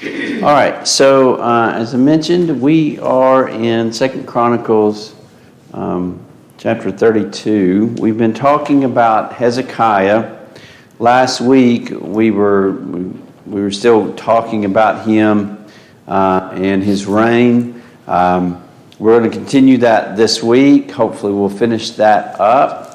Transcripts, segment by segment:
All right, so as I mentioned, we are in 2 Chronicles chapter 32. We've been talking about Hezekiah. Last week we were still talking about him and his reign. We're going to continue that this week. Hopefully we'll finish that up.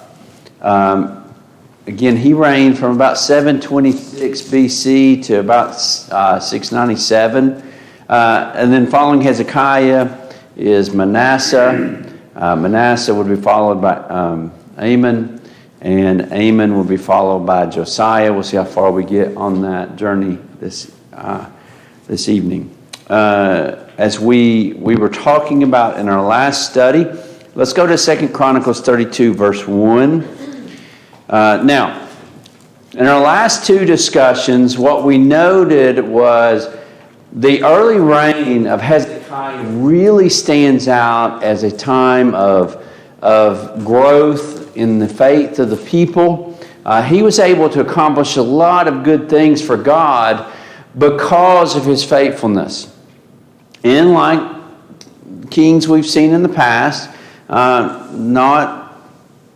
Again, he reigned from about 726 BC to about 697. And then following Hezekiah is Manasseh. Manasseh would be followed by Amon. And Amon will be followed by Josiah. We'll see how far we get on that journey this evening. As we were talking about in our last study, let's go to 2 Chronicles 32, verse 1. Now, in our last two discussions, what we noted was the early reign of Hezekiah really stands out as a time of growth in the faith of the people. He was able to accomplish a lot of good things for God because of his faithfulness. And like kings we've seen in the past,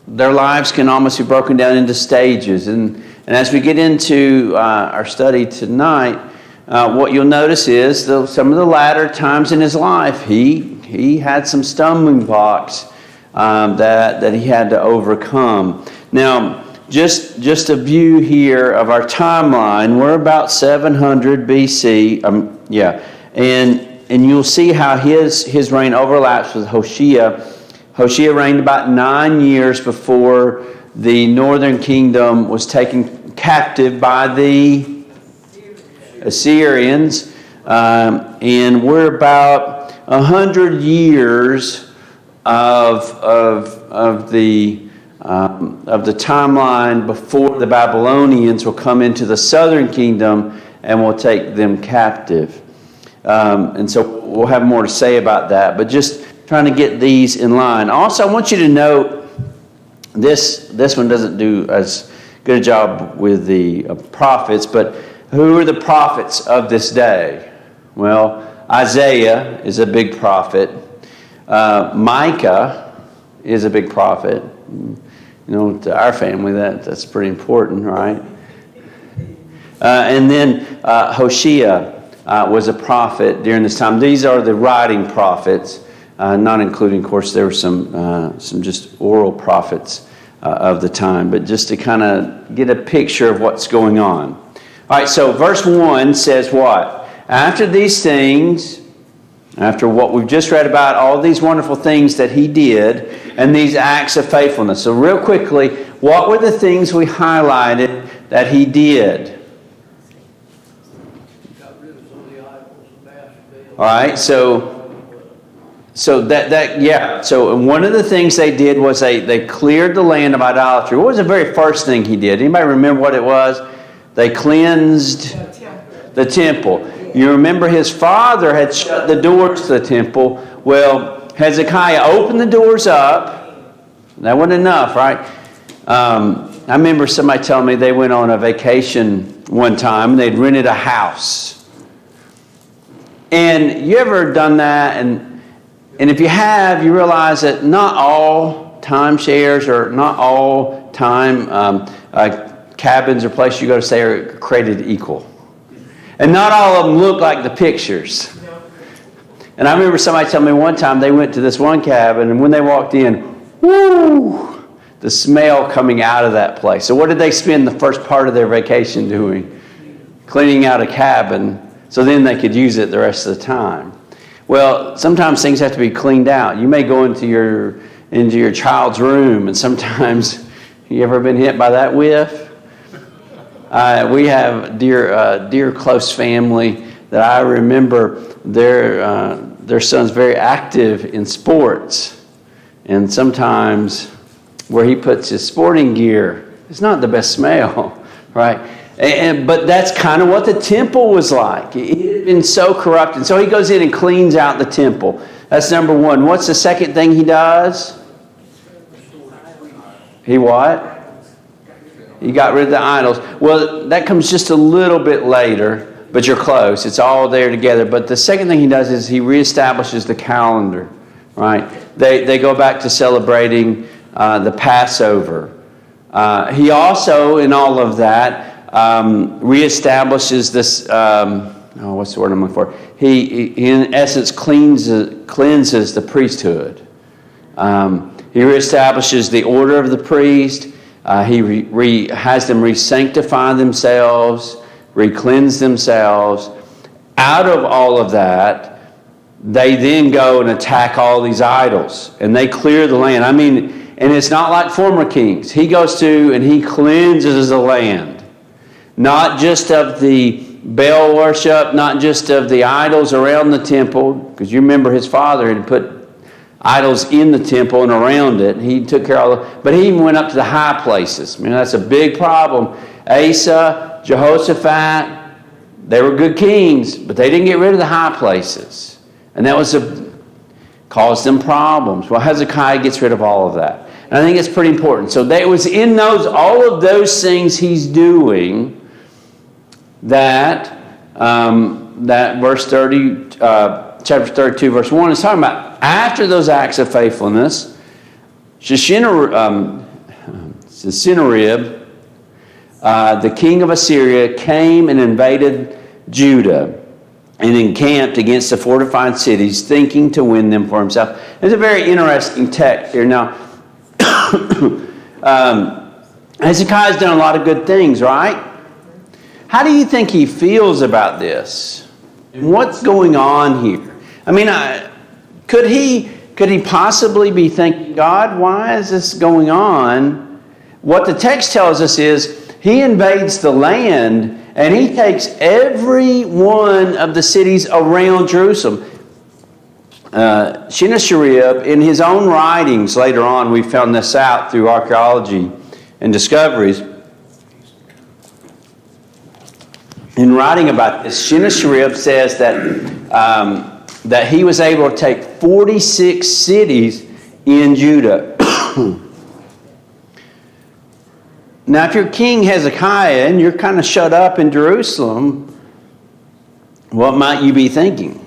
their lives can almost be broken down into stages. And as we get into our study tonight, what you'll notice is some of the latter times in his life, he had some stumbling blocks that he had to overcome. Now, just a view here of our timeline. We're about 700 BC. And you'll see how his reign overlaps with Hoshea. Hoshea reigned about 9 years before the northern kingdom was taken captive by the Assyrians. And we're about 100 years of the timeline before the Babylonians will come into the southern kingdom and will take them captive. And so we'll have more to say about that, but just trying to get these in line. Also, I want you to note this one doesn't do as good a job with the prophets, but who are the prophets of this day? Well, Isaiah is a big prophet. Micah is a big prophet. You know, to our family, that's pretty important, right? And then Hoshea was a prophet during this time. These are the writing prophets. Not including, of course, there were some just oral prophets of the time, but just to kind of get a picture of what's going on. All right, so verse 1 says what? After these things, after what we've just read about, all these wonderful things that he did, and these acts of faithfulness. So real quickly, what were the things we highlighted that he did? All right, so one of the things they did was they cleared the land of idolatry. What was the very first thing he did? Anybody remember what it was? They cleansed the temple. You remember his father had shut the doors to the temple. Well, Hezekiah opened the doors up. That wasn't enough, right? I remember somebody telling me they went on a vacation one time and they'd rented a house. And you ever done that? And if you have, you realize that not all timeshares or not all time cabins or places you go to stay are created equal. And not all of them look like the pictures. And I remember somebody telling me one time they went to this one cabin, and when they walked in, whoo, the smell coming out of that place. So what did they spend the first part of their vacation doing? Cleaning out a cabin so then they could use it the rest of the time. Well, sometimes things have to be cleaned out. You may go into your child's room, and sometimes, you ever been hit by that whiff? We have dear close family that I remember their son's very active in sports, and sometimes where he puts his sporting gear, it's not the best smell, right? But that's kind of what the temple was like. It had been so corrupt. And so he goes in and cleans out the temple. That's number one. What's the second thing he does? He what? He got rid of the idols. Well, that comes just a little bit later. but you're close. It's all there together. But the second thing he does is he reestablishes the calendar, right? They go back to celebrating the Passover. He also, in all of that, reestablishes this, what's the word I'm looking for? He in essence, cleanses the priesthood. He reestablishes the order of the priest. He has them re-sanctify themselves, re-cleanse themselves. Out of all of that, they then go and attack all these idols, and they clear the land. I mean, and it's not like former kings. He goes to and he cleanses the land, not just of the Baal worship, not just of the idols around the temple, because you remember his father had put idols in the temple and around it. He took care of all that. But he even went up to the high places. I mean, that's a big problem. Asa, Jehoshaphat, they were good kings, but they didn't get rid of the high places. And that caused them problems. Well, Hezekiah gets rid of all of that. And I think it's pretty important. So it was in all of those things he's doing that verse 30, chapter 32, verse 1 is talking about. After those acts of faithfulness, Sennacherib, the king of Assyria, came and invaded Judah and encamped against the fortified cities, thinking to win them for himself. There's a very interesting text here. Now, Hezekiah's done a lot of good things, right? How do you think he feels about this? What's going on here? I mean, could he possibly be thinking, God, why is this going on? What the text tells us is he invades the land and he takes every one of the cities around Jerusalem. Sennacherib, in his own writings later on, we found this out through archaeology and discoveries. In writing about this, Sennacherib says that he was able to take 46 cities in Judah. Now, if you're King Hezekiah and you're kind of shut up in Jerusalem, what might you be thinking?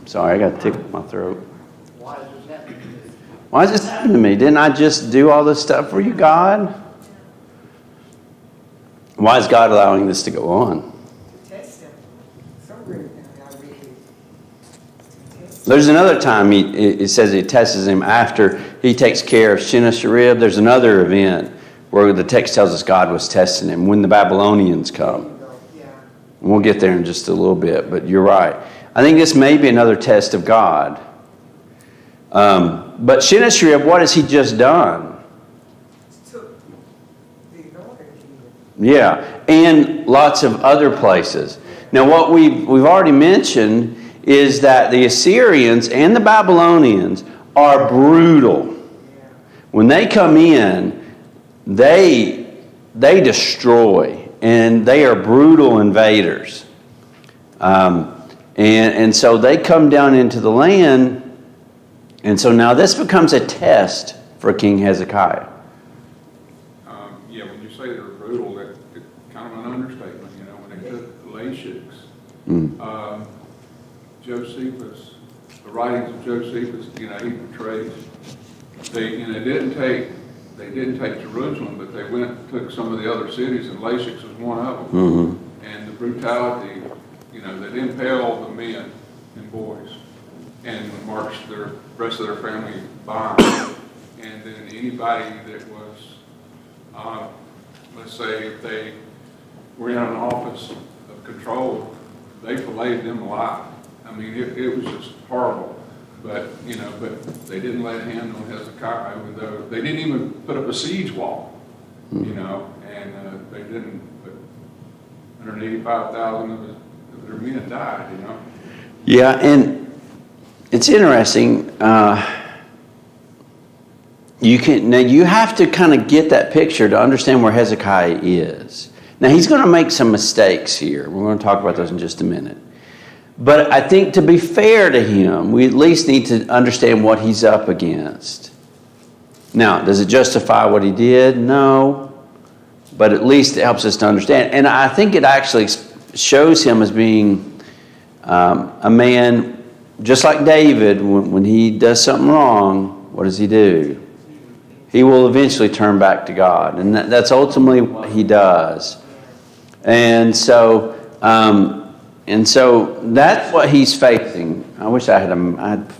Sorry, I got a tickle in my throat. Why is this happening to me? Didn't I just do all this stuff for you, God? Why is God allowing this to go on? There's another time it says he tests him after he takes care of Sennacherib. There's another event where the text tells us God was testing him when the Babylonians come. And we'll get there in just a little bit, but you're right. I think this may be another test of God. But Sennacherib, what has he just done? Yeah, and lots of other places. Now, what we've already mentioned is that the Assyrians and the Babylonians are brutal. When they come in, they destroy, and they are brutal invaders. And so they come down into the land, and so now this becomes a test for King Hezekiah. When you say they're brutal, that's kind of an understatement. You know, when they took Lachish, Josephus, the writings of Josephus, you know, he portrays they didn't take Jerusalem, but they went and took some of the other cities, and Lachish was one of them. Mm-hmm. And the brutality, you know, they impaled the men and boys and marched the rest of their family by them. And then anybody that was, let's say, if they were in an office of control, they filleted them alive. I mean, it was just horrible. But they didn't lay a hand on Hezekiah, even though they didn't even put up a siege wall, you know, and they didn't, but 185,000 of their men died, you know. Yeah, and it's interesting. You have to kind of get that picture to understand where Hezekiah is. Now, he's going to make some mistakes here. We're going to talk about those in just a minute. But I think to be fair to him, we at least need to understand what he's up against. Now, does it justify what he did? No. but at least it helps us to understand. And I think it actually shows him as being a man, just like David, when he does something wrong, what does he do? He will eventually turn back to God. And that's ultimately what he does. And so that's what he's facing. I wish I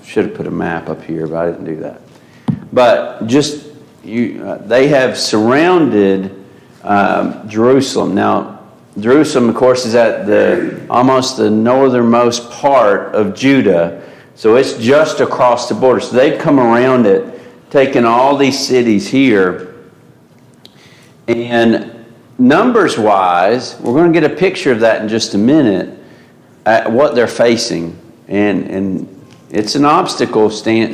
should have put a map up here, but I didn't do that. But they have surrounded Jerusalem. Now, Jerusalem, of course, is at almost the northernmost part of Judah. So it's just across the border. So they've come around it, taken all these cities here. And numbers-wise, we're going to get a picture of that in just a minute, at what they're facing. And it's an obstacle seen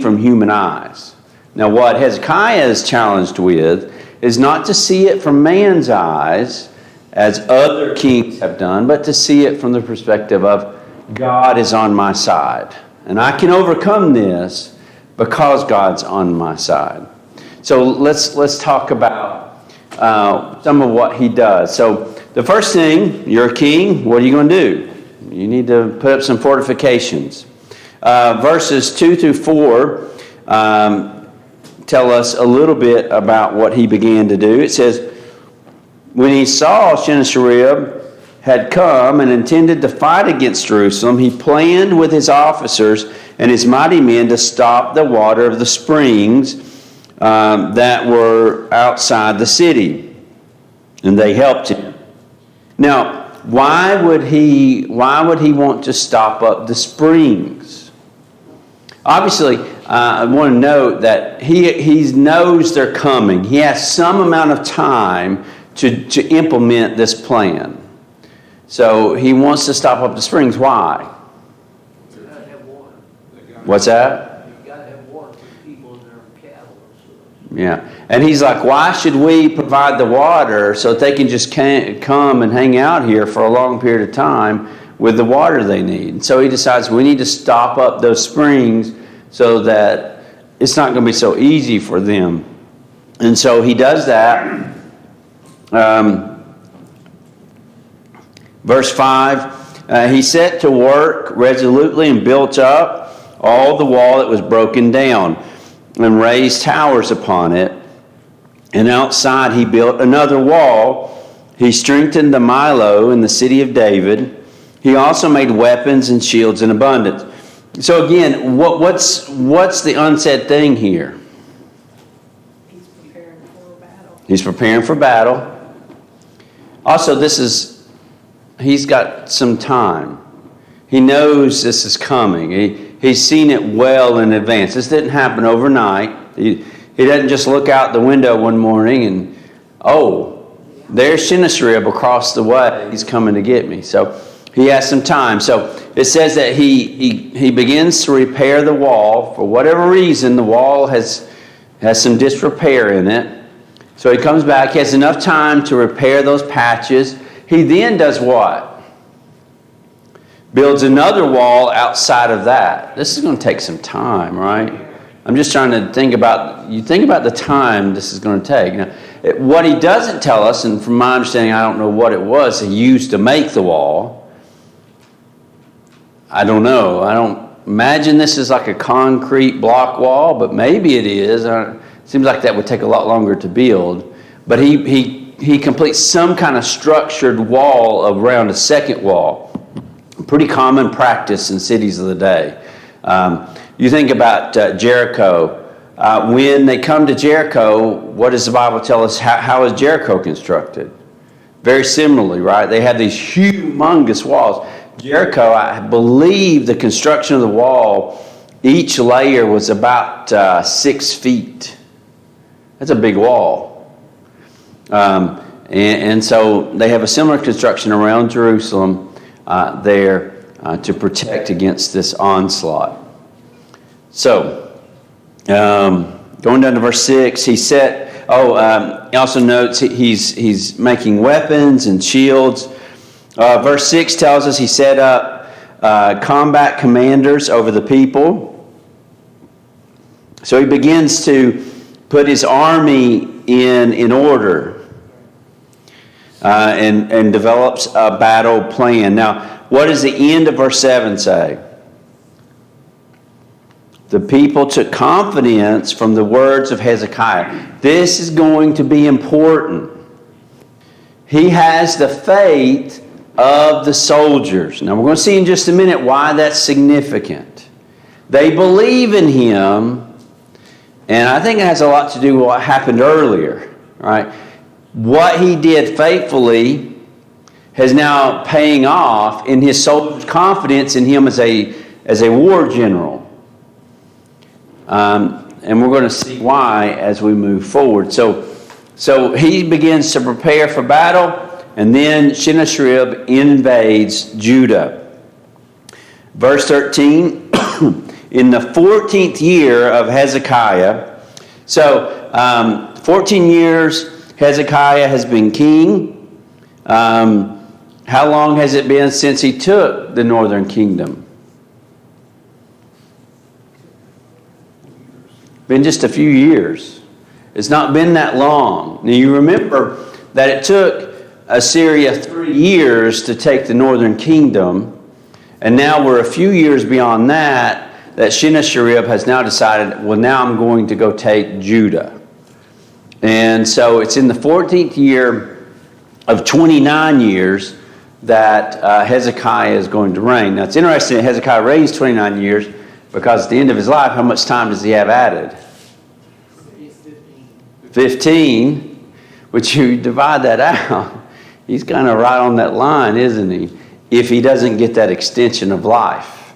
from human eyes. Now, what Hezekiah is challenged with is not to see it from man's eyes, as other kings have done, but to see it from the perspective of God is on my side. And I can overcome this because God's on my side. So let's talk about some of what he does. So the first thing, you're a king, what are you going to do? You need to put up some fortifications. Verses 2 through 4 tell us a little bit about what he began to do. It says, when he saw Sennacherib had come and intended to fight against Jerusalem, he planned with his officers and his mighty men to stop the water of the springs that were outside the city. And they helped him. Now, why would he want to stop up the springs? Obviously, I want to note that he knows they're coming. He has some amount of time to implement this plan. So he wants to stop up the springs. Why? You gotta have water. What's that? You gotta have water for people and their cattle and stuff. Yeah. And he's like, why should we provide the water so that they can just come and hang out here for a long period of time with the water they need? So he decides we need to stop up those springs so that it's not going to be so easy for them. And so he does that. Verse 5, he set to work resolutely and built up all the wall that was broken down and raised towers upon it. And outside he built another wall. He strengthened the Milo in the city of David. He also made weapons and shields in abundance. So again, what's the unsaid thing here? He's preparing for a battle. He's preparing for battle. Also, he's got some time. He knows this is coming. He's seen it well in advance. This didn't happen overnight. He doesn't just look out the window one morning and, there's Sennacherib across the way. He's coming to get me. So he has some time. So it says that he begins to repair the wall. For whatever reason, the wall has some disrepair in it. So he comes back. He has enough time to repair those patches. He then does what? Builds another wall outside of that. This is going to take some time, right? I'm just trying to think about the time this is going to take. Now, what he doesn't tell us, and from my understanding, I don't know what it was he used to make the wall. I don't know. I don't imagine this is like a concrete block wall, but maybe it is. It seems like that would take a lot longer to build. But he completes some kind of structured wall around a second wall. Pretty common practice in cities of the day. You think about Jericho. When they come to Jericho, what does the Bible tell us? How is Jericho constructed? Very similarly, right? They have these humongous walls. Jericho, I believe the construction of the wall, each layer was about 6 feet. That's a big wall. And so they have a similar construction around Jerusalem there to protect against this onslaught. So, going down to verse 6, he also notes he's making weapons and shields. Verse 6 tells us he set up combat commanders over the people. So he begins to put his army in order and develops a battle plan. Now, what does the end of verse 7 say? The people took confidence from the words of Hezekiah. This is going to be important. He has the faith of the soldiers. Now, we're going to see in just a minute why that's significant. They believe in him, and I think it has a lot to do with what happened earlier, right? What he did faithfully is now paying off in his soldiers' confidence in him as a war general. And we're going to see why as we move forward. So he begins to prepare for battle, and then Sennacherib invades Judah. Verse 13, in the 14th year of Hezekiah. So 14 years Hezekiah has been king. How long has it been since he took the northern kingdom? Been just a few years. It's not been that long. Now you remember that it took Assyria 3 years to take the northern kingdom, and now we're a few years beyond that Sennacherib has now decided, well, now I'm going to go take Judah. And so it's in the 14th year of 29 years that Hezekiah is going to reign. Now it's interesting that Hezekiah reigns 29 years, because at the end of his life, how much time does he have added? 15, which you divide that out, he's kind of right on that line, isn't he? If he doesn't get that extension of life.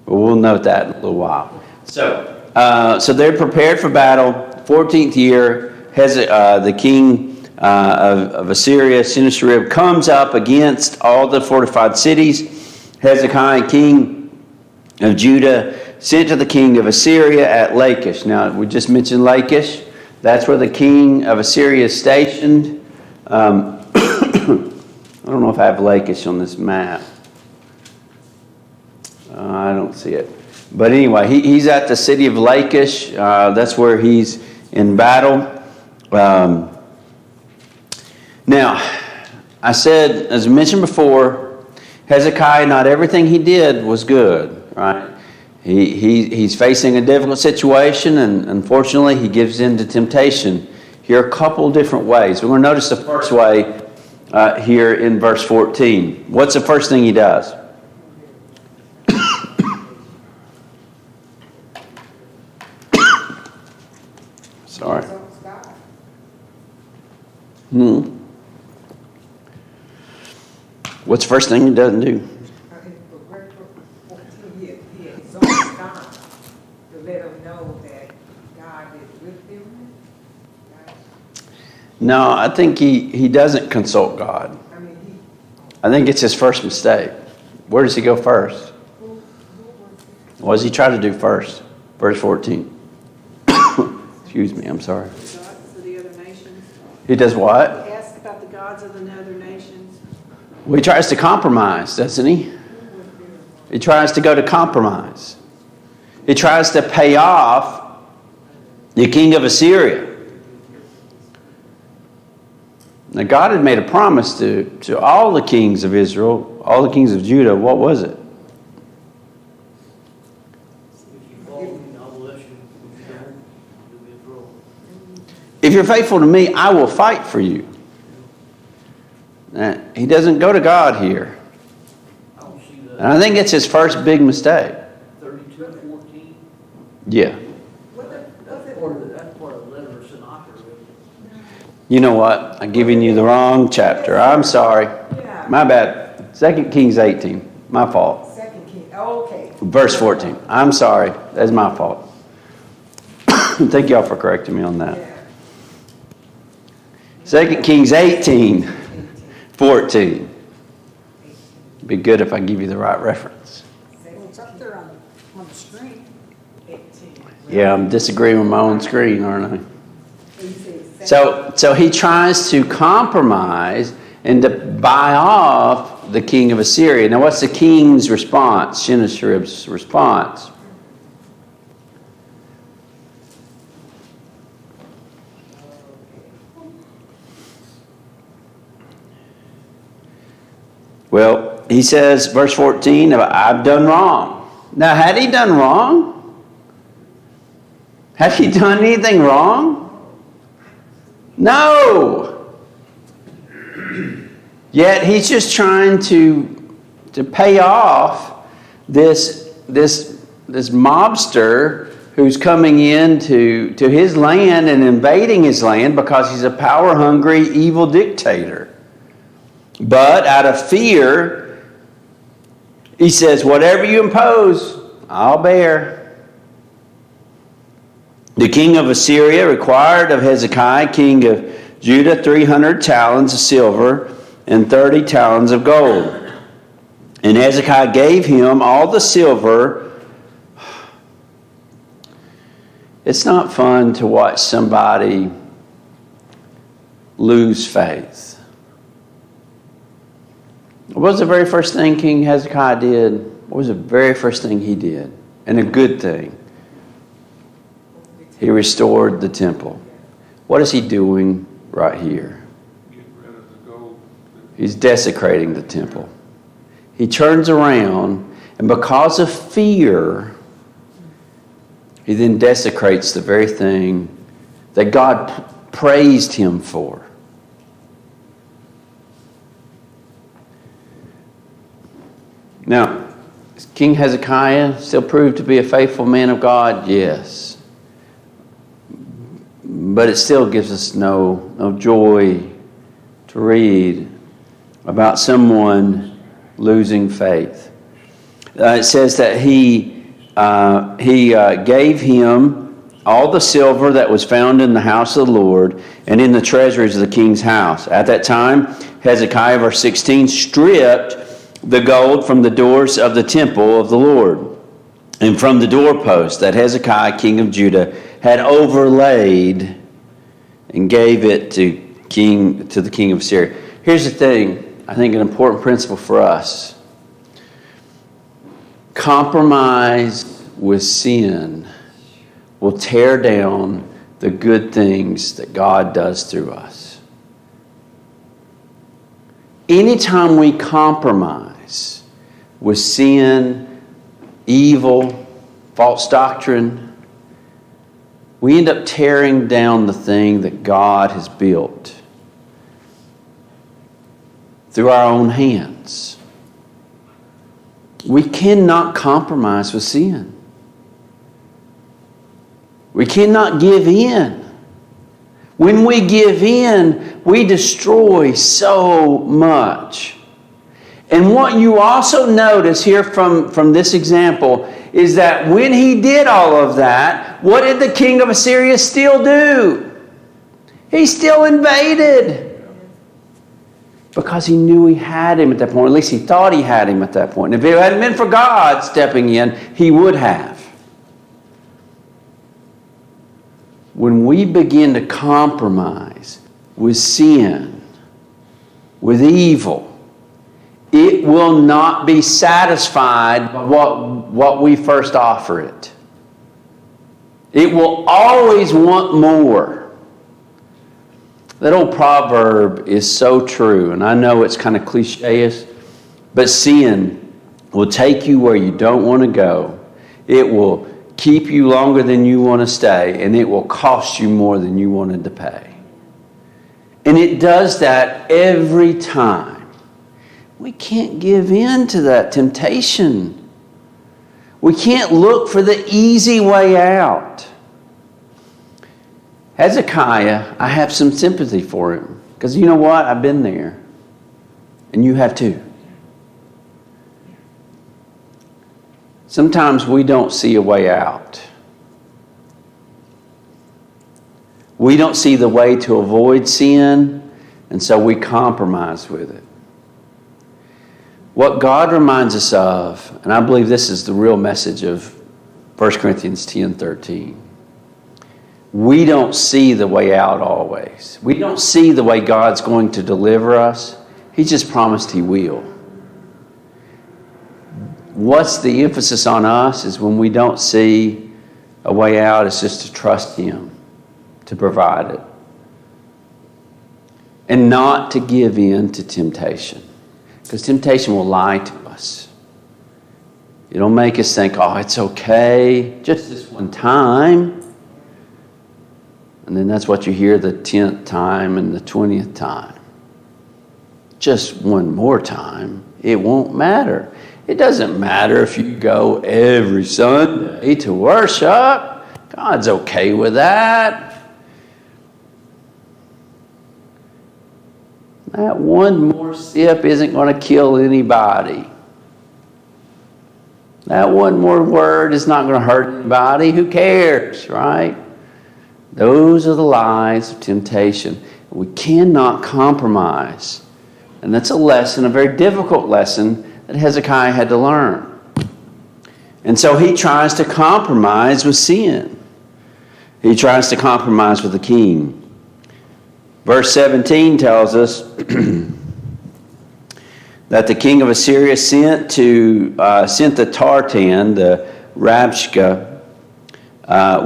But we'll note that in a little while. So they're prepared for battle. 14th year, the king of Assyria, Sennacherib, comes up against all the fortified cities. Hezekiah, king of Judah, sent to the king of Assyria at Lachish. Now, we just mentioned Lachish. That's where the king of Assyria is stationed. I don't know if I have Lachish on this map. I don't see it. But anyway, he's at the city of Lachish. That's where he's in battle. Now, I said, as I mentioned before, Hezekiah, not everything he did was good. Right? He's facing a difficult situation, and unfortunately he gives in to temptation. Here are a couple different ways. We're going to notice the first way here in verse 14. What's the first thing he does? Sorry. What's the first thing he doesn't do? No, I think he doesn't consult God. I think it's his first mistake. Where does he go first? What does he try to do first? Verse 14. Excuse me, I'm sorry. The gods of the other nations. He does what? Ask about the gods of the other nations. Well, he tries to compromise, doesn't he? He tries to go to compromise. He tries to pay off the king of Assyria. Now, God had made a promise to all the kings of Israel, all the kings of Judah. What was it? If you're faithful to me, I will fight for you. Now, he doesn't go to God here. And I think it's his first big mistake. 32:14. Yeah. That's part of the letter of Sennacherib. You know what? I'm giving you the wrong chapter. I'm sorry. Yeah. My bad. 2 Kings 18. My fault. 2 King. Okay. Verse 14. I'm sorry. That's my fault. Thank y'all for correcting me on that. Yeah. 2 Kings 18, 14. Be good if I give you the right reference. Well, it's up there on the screen. 18. Yeah, I'm disagreeing with my own screen, aren't I? So he tries to compromise and to buy off the king of Assyria. Now, what's the king's response? Sennacherib's response. Well, he says, verse 14, I've done wrong. Now, had he done wrong? Had he done anything wrong? No. Yet he's just trying to pay off this mobster who's coming into his land and invading his land because he's a power-hungry, evil dictator. But out of fear, he says, whatever you impose, I'll bear. The king of Assyria required of Hezekiah, king of Judah, 300 talents of silver and 30 talents of gold. And Hezekiah gave him all the silver. It's not fun to watch somebody lose faith. What was the very first thing King Hezekiah did? What was the very first thing he did? And a good thing. He restored the temple. What is he doing right here? Get rid of the gold. He's desecrating the temple. He turns around, and because of fear, he then desecrates the very thing that God praised him for. Now, is King Hezekiah still proved to be a faithful man of God? Yes. But it still gives us no joy to read about someone losing faith. It says that he gave him all the silver that was found in the house of the Lord and in the treasuries of the king's house. At that time, Hezekiah, verse 16, stripped the gold from the doors of the temple of the Lord and from the doorposts that Hezekiah, king of Judah, had overlaid and gave it to the king of Syria. Here's the thing, I think an important principle for us. Compromise with sin will tear down the good things that God does through us. Anytime we compromise with sin, evil, false doctrine, we end up tearing down the thing that God has built through our own hands. We cannot compromise with sin. We cannot give in. When we give in, we destroy so much. And what you also notice here from this example is that when he did all of that, what did the king of Assyria still do? He still invaded. Because he knew he had him at that point. At least he thought he had him at that point. And if it hadn't been for God stepping in, he would have. When we begin to compromise with sin, with evil, it will not be satisfied by what we first offer it. It will always want more. That old proverb is so true, and I know it's kind of cliche-ish, but sin will take you where you don't want to go. It will keep you longer than you want to stay, and it will cost you more than you wanted to pay. And it does that every time. We can't give in to that temptation. We can't look for the easy way out. Hezekiah, I have some sympathy for him. Because you know what? I've been there. And you have too. Sometimes we don't see a way out. We don't see the way to avoid sin, and so we compromise with it. What God reminds us of, and I believe this is the real message of 1 Corinthians 10:13. We don't see the way out always. We don't see the way God's going to deliver us. He just promised He will. What's the emphasis on us is when we don't see a way out, it's just to trust Him to provide it. And not to give in to temptation. Because temptation will lie to us. It'll make us think, oh, it's okay, just this one time. And then that's what you hear the 10th time and the 20th time. Just one more time, it won't matter. It doesn't matter if you go every Sunday to worship. God's okay with that. That one more sip isn't going to kill anybody. That one more word is not going to hurt anybody. Who cares, right? Those are the lies of temptation. We cannot compromise. And that's a lesson, a very difficult lesson that Hezekiah had to learn. And so he tries to compromise with sin. He tries to compromise with the king. Verse 17 tells us that the king of Assyria sent the Tartan, the Rabshakeh,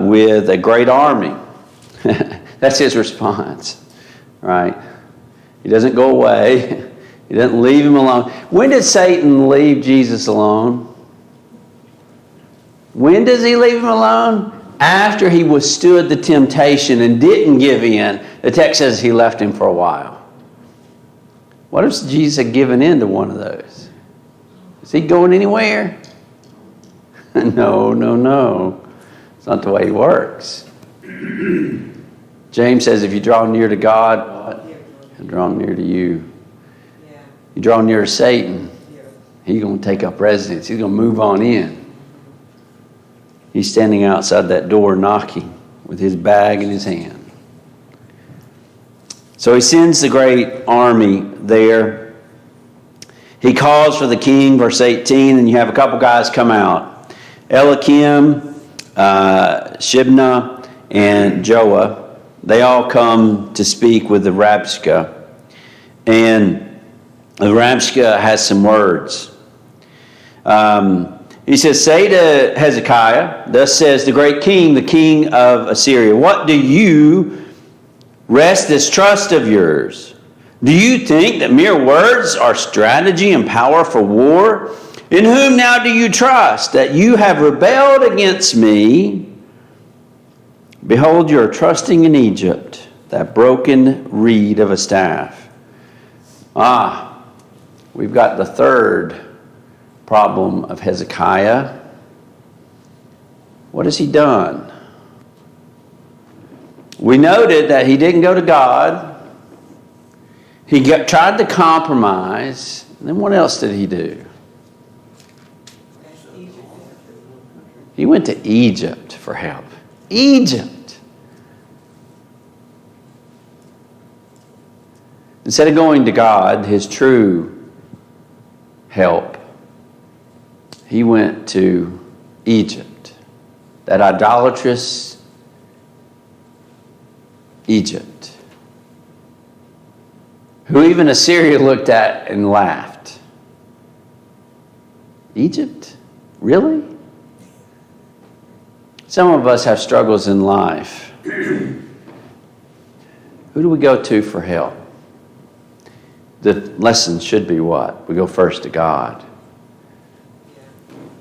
with a great army. That's his response, right? He doesn't go away. He doesn't leave him alone. When did Satan leave Jesus alone? When does he leave him alone? After he withstood the temptation and didn't give in. The text says he left him for a while. What if Jesus had given in to one of those? Is he going anywhere? No. It's not the way he works. James says if you draw near to God, he'll draw near to you. You draw near to Satan, he's going to take up residence. He's going to move on in. He's standing outside that door knocking with his bag in his hand. So he sends the great army there. He calls for the king, verse 18, and you have a couple guys come out. Eliakim, Shebna, and Joah. They all come to speak with the Rabshakeh. And the Rabshakeh has some words. He says, say to Hezekiah, thus says the great king, the king of Assyria, what do you rest this trust of yours? Do you think that mere words are strategy and power for war? In whom now do you trust, that you have rebelled against me? Behold, you are trusting in Egypt, that broken reed of a staff. We've got the third problem of Hezekiah. What has he done? We noted that he didn't go to God. He tried to compromise. And then what else did he do? He went to Egypt for help. Egypt. Instead of going to God, his true help, he went to Egypt, that idolatrous Egypt, who even Assyria looked at and laughed. Egypt? Really? Some of us have struggles in life. Who do we go to for help? The lesson should be what? We go first to God.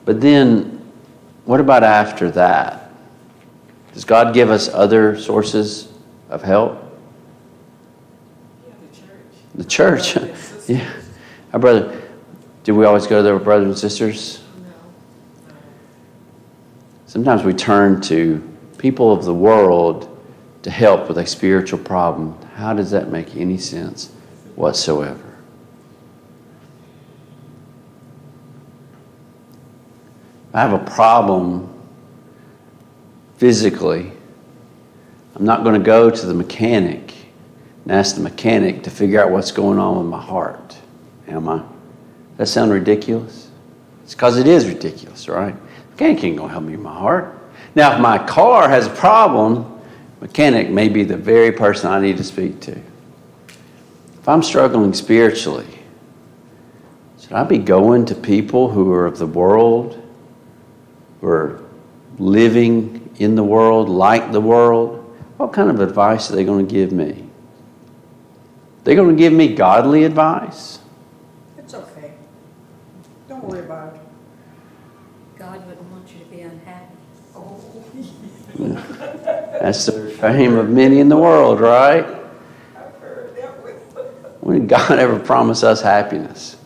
But then, what about after that? Does God give us other sources of help? The church. Yeah. Our brother, do we always go to our brothers and sisters? No. Sometimes we turn to people of the world to help with a spiritual problem. How does that make any sense whatsoever? I have a problem physically. I'm not going to go to the mechanic and ask the mechanic to figure out what's going on with my heart. Am I? Does that sound ridiculous? It's because it is ridiculous, right? The mechanic ain't going to help me with my heart. Now, if my car has a problem, mechanic may be the very person I need to speak to. If I'm struggling spiritually, should I be going to people who are of the world, who are living in the world, like the world? What kind of advice are they going to give me? They're going to give me godly advice? But It's okay. Don't worry about it. God wouldn't want you to be unhappy. Oh. That's the fame of many in the world, right? I've heard that with. When did God ever promise us happiness?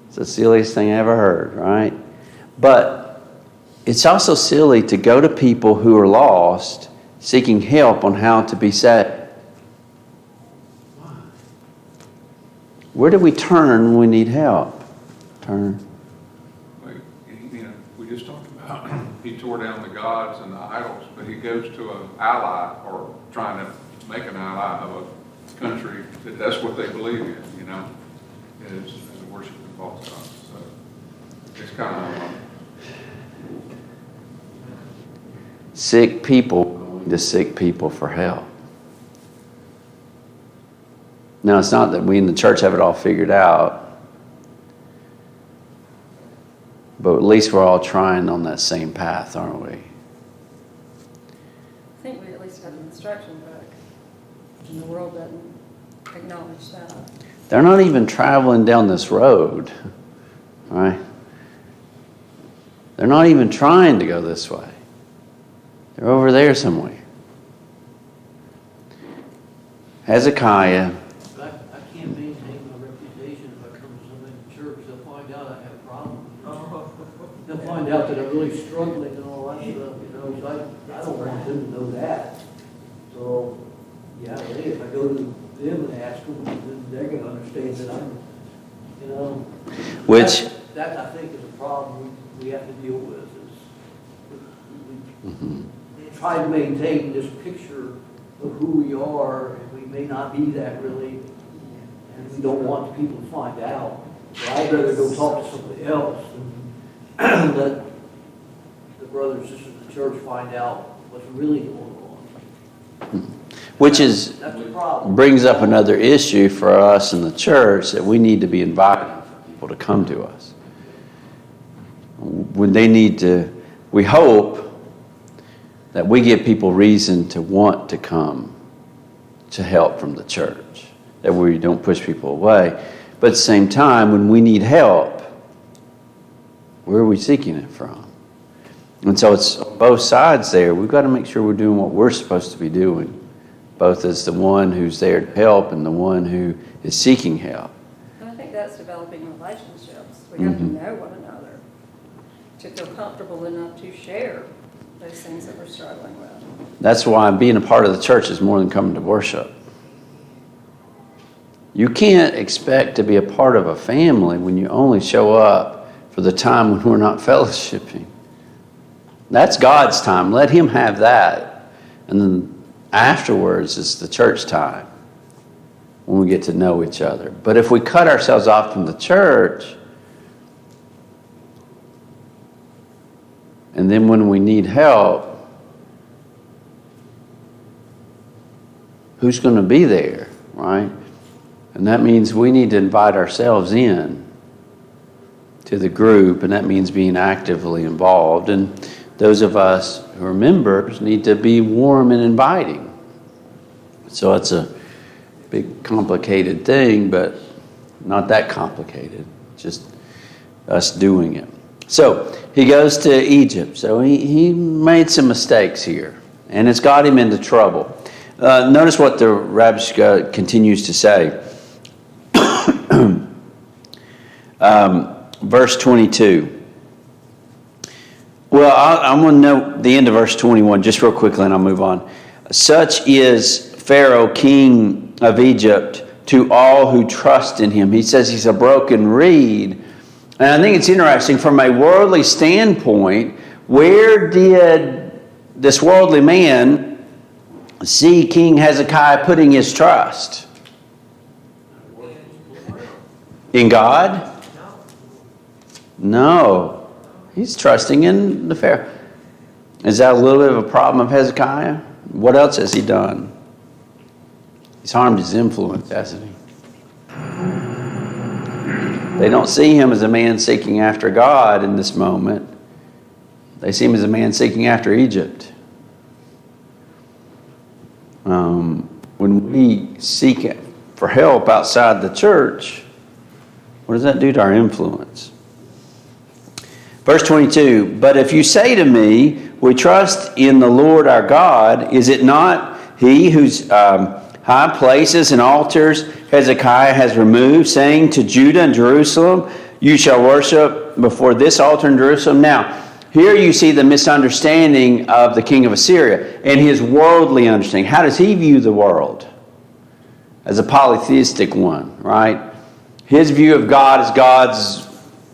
It's the silliest thing I ever heard, right? But it's also silly to go to people who are lost, seeking help on how to be saved. Where do we turn when we need help? Turn. Like, you know, we just talked about, he tore down the gods and the idols, but he goes to an ally, or trying to make an ally of a country that's what they believe in, you know, is worshiping false gods. So it's kind of, Sick people going to sick people for help. Now, it's not that we in the church have it all figured out, but at least we're all trying on that same path, aren't we? I think we at least have an instruction book, and the world doesn't acknowledge that. They're not even traveling down this road, right? They're not even trying to go this way. They're over there somewhere. Hezekiah. I can't maintain my reputation if I come to somebody in church. They'll find out I have problems. They'll find out that I'm really struggling and all that stuff, you know, so I don't want them to know that. So, yeah, if I go to them and ask them, then they're gonna understand that I'm, you know. Which- That I think is a problem we have to deal with, is we try to maintain this picture of who we are, and we may not be that really, and we don't want people to find out. So I'd rather go talk to somebody else than let the brothers and sisters of the church find out what's really going on. Which is That's the problem. brings up another issue for us in the church, that we need to be inviting people to come to us. When they need to, we hope that we give people reason to want to come to help from the church, that we don't push people away. But at the same time, when we need help, where are we seeking it from? And so it's both sides there. We've got to make sure we're doing what we're supposed to be doing, both as the one who's there to help and the one who is seeking help. And I think that's developing relationships. We have to know one another to feel comfortable enough to share those things that we're struggling with. That's why being a part of the church is more than coming to worship. You can't expect to be a part of a family when you only show up for the time when we're not fellowshipping. That's God's time. Let Him have that. And then afterwards is the church time, when we get to know each other. But if we cut ourselves off from the church, and then when we need help, who's going to be there, right? And that means we need to invite ourselves in to the group, and that means being actively involved. And those of us who are members need to be warm and inviting. So it's a big, complicated thing, but not that complicated, just us doing it. So he goes to Egypt. So he made some mistakes here, and it's got him into trouble. Notice what the Rabshakeh continues to say. Verse 22. Well, I'm going to note the end of verse 21 just real quickly, and I'll move on. Such is Pharaoh, king of Egypt, to all who trust in him. He says he's a broken reed. And I think it's interesting from a worldly standpoint, where did this worldly man see King Hezekiah putting his trust? In God? No. He's trusting in the Pharaoh. Is that a little bit of a problem of Hezekiah? What else has he done? He's harmed his influence, hasn't he? They don't see him as a man seeking after God in this moment. They see him as a man seeking after Egypt. When we seek for help outside the church, What does that do to our influence? Verse 22, but if you say to me, we trust in the Lord our God, is it not he whose high places and altars Hezekiah has removed, saying to Judah and Jerusalem, you shall worship before this altar in Jerusalem? Now, here you see the misunderstanding of the king of Assyria and his worldly understanding. How does he view the world? As a polytheistic one, right? His view of God is God's,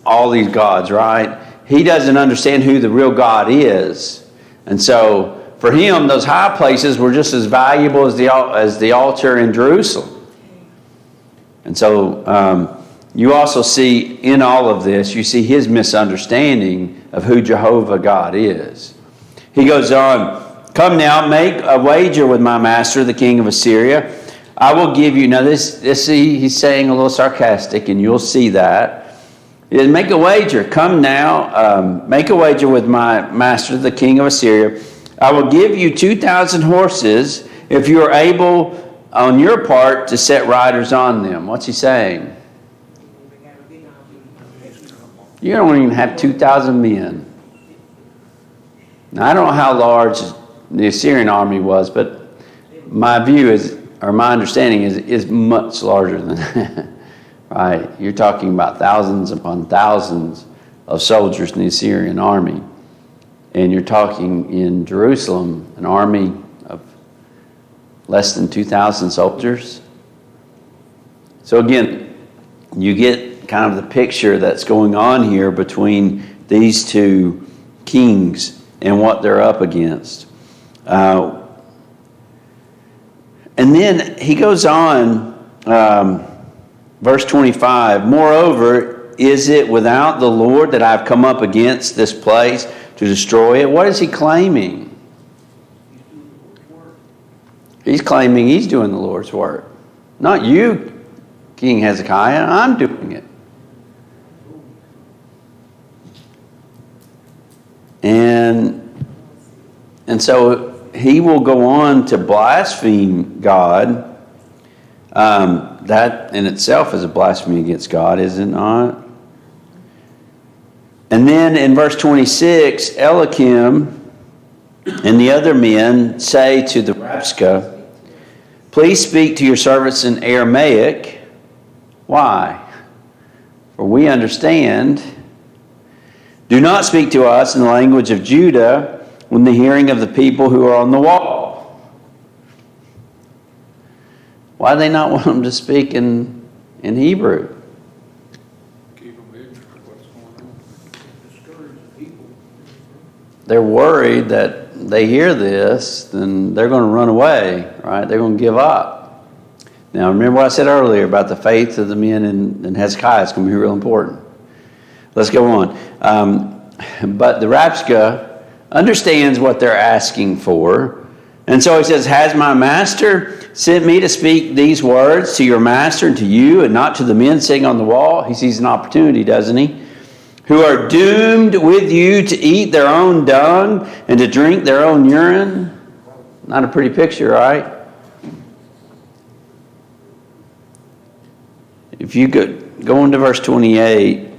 all these gods, right? He doesn't understand who the real God is. And so, for him, those high places were just as valuable as the altar in Jerusalem. And so, you also see in all of this, you see his misunderstanding of who Jehovah God is. He goes on, come now, make a wager with my master, the king of Assyria. I will give you, now this he's saying a little sarcastic, and you'll see that. Make a wager. Come now, make a wager with my master, the king of Assyria. I will give you 2,000 horses if you are able on your part to set riders on them. What's he saying? You don't even have 2,000 men. Now, I don't know how large the Assyrian army was, but my view is, or my understanding is much larger than that. Right? You're talking about thousands upon thousands of soldiers in the Assyrian army. And you're talking in Jerusalem, an army of less than 2,000 soldiers. So again, you get kind of the picture that's going on here between these two kings and what they're up against. And then he goes on, verse 25, moreover, is it without the Lord that I've come up against this place to destroy it? What is he claiming? He's claiming he's doing the Lord's work. Not you, King Hezekiah. I'm doing it. And so he will go on to blaspheme God. That in itself is a blasphemy against God, is it not? And then in verse 26, Eliakim and the other men say to the Rabshakeh, please speak to your servants in Aramaic. Why? For we understand. Do not speak to us in the language of Judah when the hearing of the people who are on the wall. Why do they not want them to speak in Hebrew? Keep them ignorant of what's going on. Discourage the people. They're worried that they hear this, then they're going to run away, right? They're going to give up. Now, remember what I said earlier about the faith of the men in Hezekiah. It's going to be real important. Let's go on. But the Rabshakeh understands what they're asking for. And so he says, has my master sent me to speak these words to your master and to you and not to the men sitting on the wall? He sees an opportunity, doesn't he? Who are doomed with you to eat their own dung and to drink their own urine. Not a pretty picture, right? If you go into verse 28,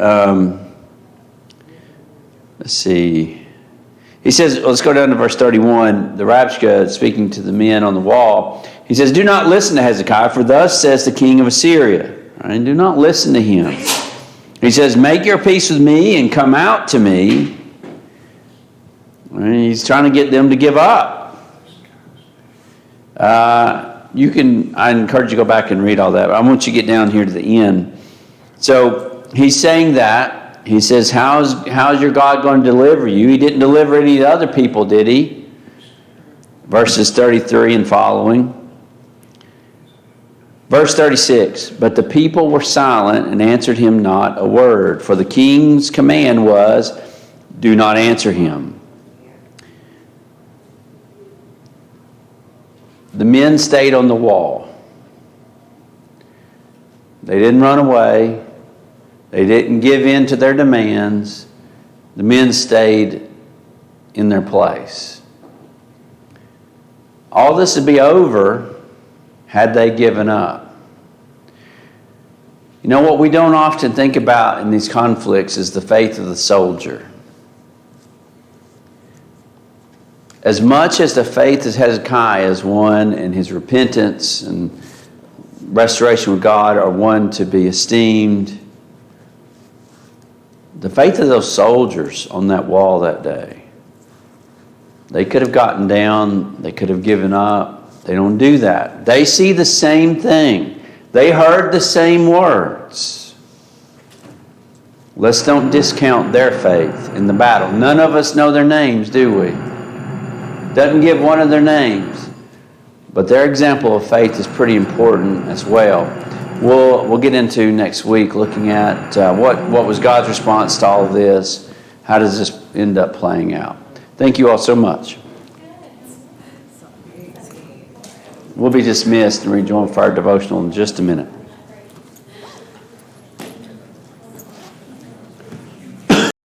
let's see. He says, let's go down to verse 31. The Rabshakeh speaking to the men on the wall. He says, do not listen to Hezekiah, for thus says the king of Assyria. Right? Do not listen to him. He says, make your peace with me and come out to me. And he's trying to get them to give up. I encourage you to go back and read all that. But I want you to get down here to the end. So he's saying that. He says, how's your God going to deliver you? He didn't deliver any of the other people, did he? Verses 33 and following. Verse 36, but the people were silent and answered him not a word, for the king's command was, do not answer him. The men stayed on the wall. They didn't run away. They didn't give in to their demands. The men stayed in their place. All this would be over had they given up. You know, what we don't often think about in these conflicts is the faith of the soldier. As much as the faith of Hezekiah is one, and his repentance and restoration with God are one to be esteemed, the faith of those soldiers on that wall that day, they could have gotten down, they could have given up. They don't do that. They see the same thing. They heard the same words. Let's don't discount their faith in the battle. None of us know their names, do we? Doesn't give one of their names. But their example of faith is pretty important as well. We'll get into next week looking at what was God's response to all of this. How does this end up playing out? Thank you all so much. We'll be dismissed and rejoin for our devotional in just a minute.